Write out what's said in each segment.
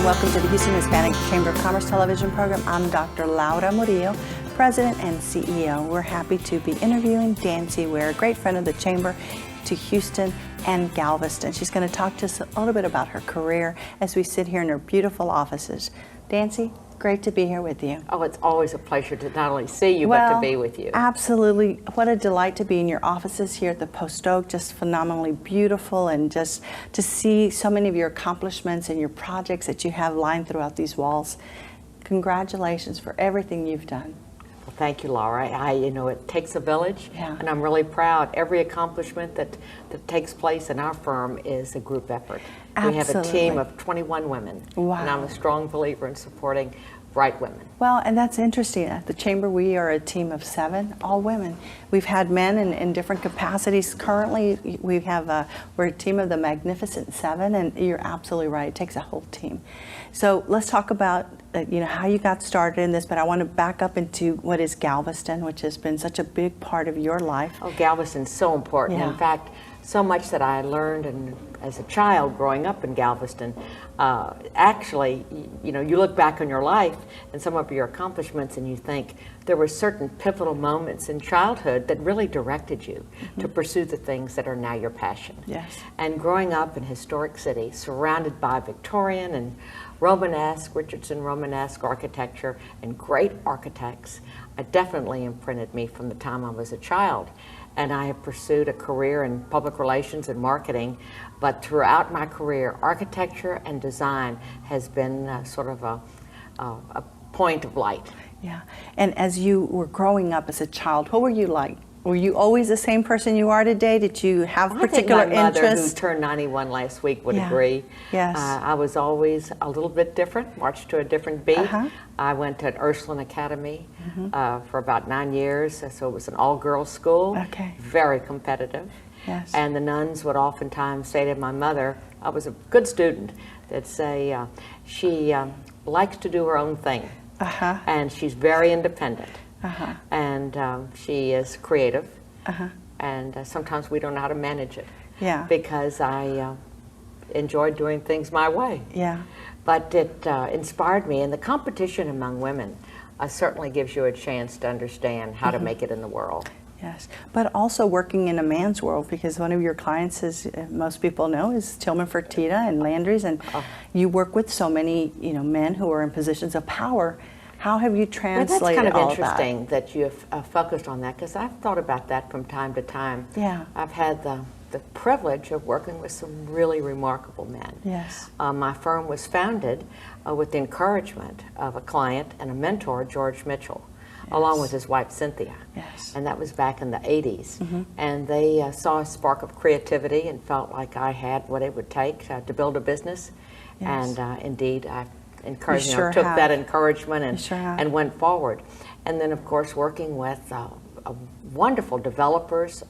Welcome to the Houston Hispanic Chamber of Commerce television program. I'm Dr. Laura Murillo, President and CEO. We're happy to be interviewing Dancie Ware, a great friend of the Chamber to Houston and Galveston. She's going to talk to us a little bit about her career as we sit here in her beautiful offices. Dancie, great to be here with you. Oh, it's always a pleasure to not only see you, but to be with you. Absolutely. What a delight to be in your offices here at the Post Oak, just phenomenally beautiful, and just to see so many of your accomplishments and your projects that you have lined throughout these walls. Congratulations for everything you've done. Well, thank you, Laura. You know, it takes a village, Yeah. and I'm really proud. Every accomplishment that takes place in our firm is a group effort. We have a team of 21 women, Wow. and I'm a strong believer in supporting bright women. Well, and that's interesting. At the Chamber, we are a team of 7, all women. We've had men in different capacities. Currently, we're a team of the Magnificent 7, and you're absolutely right. It takes a whole team. So let's talk about how you got started in this, but I want to back up into what is Galveston, which has been such a big part of your life. Oh, Galveston's so important. Yeah. In fact, so much that I learned as a child growing up in Galveston. Actually, you look back on your life and some of your accomplishments and you think there were certain pivotal moments in childhood that really directed you to pursue the things that are now your passion. Yes. And growing up in a historic city, surrounded by Victorian and Romanesque, Richardson Romanesque architecture and great architects, it definitely imprinted me from the time I was a child. And I have pursued a career in public relations and marketing, but throughout my career, architecture and design has been sort of a point of light. Yeah. And as you were growing up as a child, what were you like? Were you always the same person you are today? Did you have particular I think my mother, interests? who turned 91 last week, would Yeah. agree. Yes. I was always a little bit different, marched to a different beat. I went to an Ursuline Academy for about 9 years, so it was an all-girls school, Okay. very competitive. Yes. And the nuns would oftentimes say to my mother, I was a good student, they'd say, she likes to do her own thing, and she's very independent. And she is creative, and sometimes we don't know how to manage it. Yeah. Because I enjoyed doing things my way. Yeah. But it inspired me, and the competition among women certainly gives you a chance to understand how to make it in the world. Yes, but also working in a man's world, because one of your clients, as most people know, is Tillman Fertitta and Landry's, and you work with so many men who are in positions of power. How have you translated that's kind of all interesting that you've focused on that, because I've thought about that from time to time. Yeah. I've had the privilege of working with some really remarkable men. Yes. My firm was founded with the encouragement of a client and a mentor, George Mitchell, along with his wife, Cynthia. Yes. And that was back in the 80s. And they saw a spark of creativity and felt like I had what it would take to build a business. Yes. And indeed, I encouraged, sure took have. that encouragement And went forward. And then, of course, working with wonderful developers,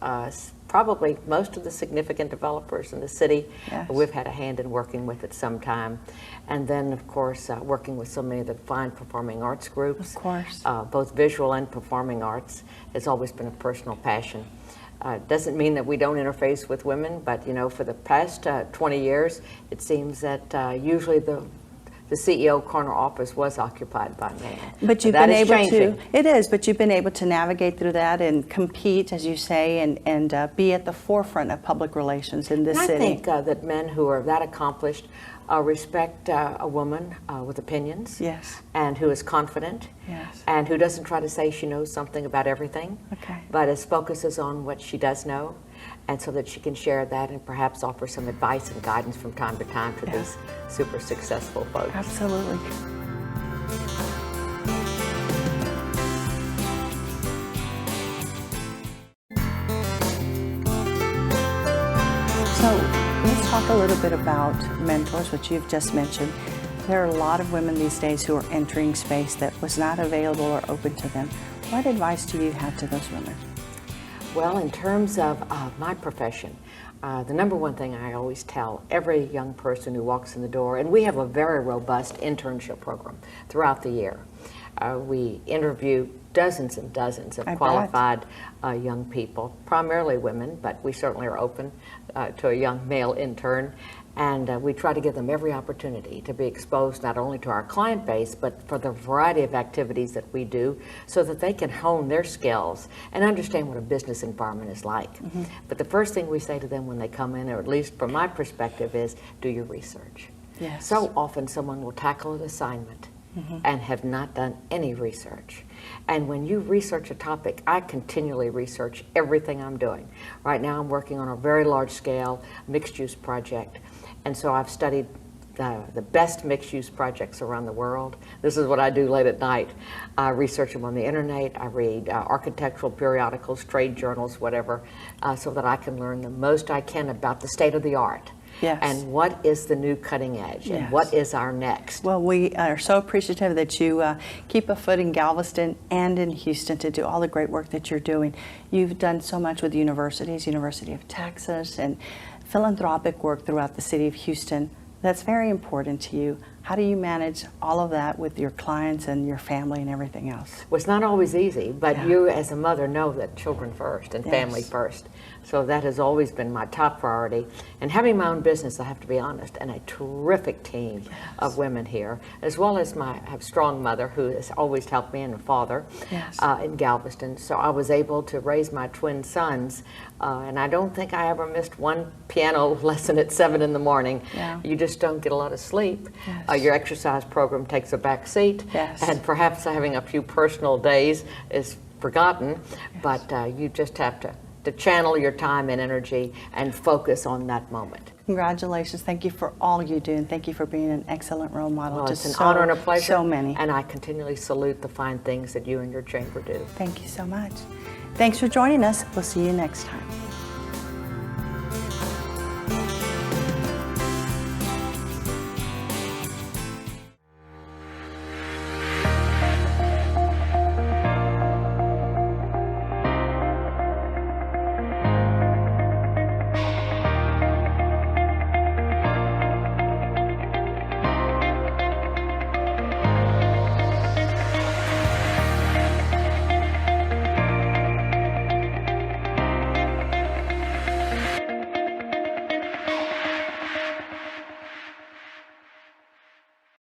probably most of the significant developers in the city. Yes. We've had a hand in working with at some time. And then, of course, working with so many of the fine performing arts groups. Of course. Both visual and performing arts has always been a personal passion. Doesn't mean that we don't interface with women, but for the past 20 years, it seems that usually the CEO corner office was occupied by men. But you've that been is able changing. to, it is, but you've been able to navigate through that and compete, as you say, and be at the forefront of public relations in this And city. I think that men who are that accomplished respect a woman with opinions. Yes. And who is confident. Yes. And who doesn't try to say she knows something about everything. Okay. But focuses on what she does know, and so that she can share that and perhaps offer some advice and guidance from time to time to these super successful folks. Absolutely. So let's talk a little bit about mentors, which you've just mentioned. There are a lot of women these days who are entering space that was not available or open to them. What advice do you have to those women? Well, in terms of my profession, the number one thing I always tell every young person who walks in the door, and we have a very robust internship program throughout the year. We interview dozens and dozens of qualified young people, primarily women, but we certainly are open to a young male intern. And we try to give them every opportunity to be exposed not only to our client base, but for the variety of activities that we do so that they can hone their skills and understand what a business environment is like. But the first thing we say to them when they come in, or at least from my perspective, is do your research. Yes. So often someone will tackle an assignment and have not done any research. And when you research a topic, I continually research everything I'm doing. Right now I'm working on a very large scale mixed use project. And so I've studied the best mixed-use projects around the world. This is what I do late at night. I research them on the internet. I read architectural periodicals, trade journals, whatever, so that I can learn the most I can about the state of the art. Yes. And what is the new cutting edge, and Yes. what is our next? Well, we are so appreciative that you keep a foot in Galveston and in Houston to do all the great work that you're doing. You've done so much with universities, University of Texas, and philanthropic work throughout the city of Houston. That's very important to you. How do you manage all of that with your clients and your family and everything else? Well, it's not always easy, but Yeah. you as a mother know that children first and family Yes. first. So that has always been my top priority. And having my own business, I have to be honest, and a terrific team of women here, as well as I have a strong mother who has always helped me, and a father Yes. in Galveston. So I was able to raise my twin sons, and I don't think I ever missed one piano lesson at 7 in the morning. Yeah. You just don't get a lot of sleep. Yes. Your exercise program takes a back seat, Yes. and perhaps having a few personal days is forgotten, but you just have to channel your time and energy and focus on that moment. Congratulations. Thank you for all you do, and thank you for being an excellent role model. Well, to it's an so, honor and a pleasure. So many. And I continually salute the fine things that you and your chamber do. Thank you so much. Thanks for joining us. We'll see you next time.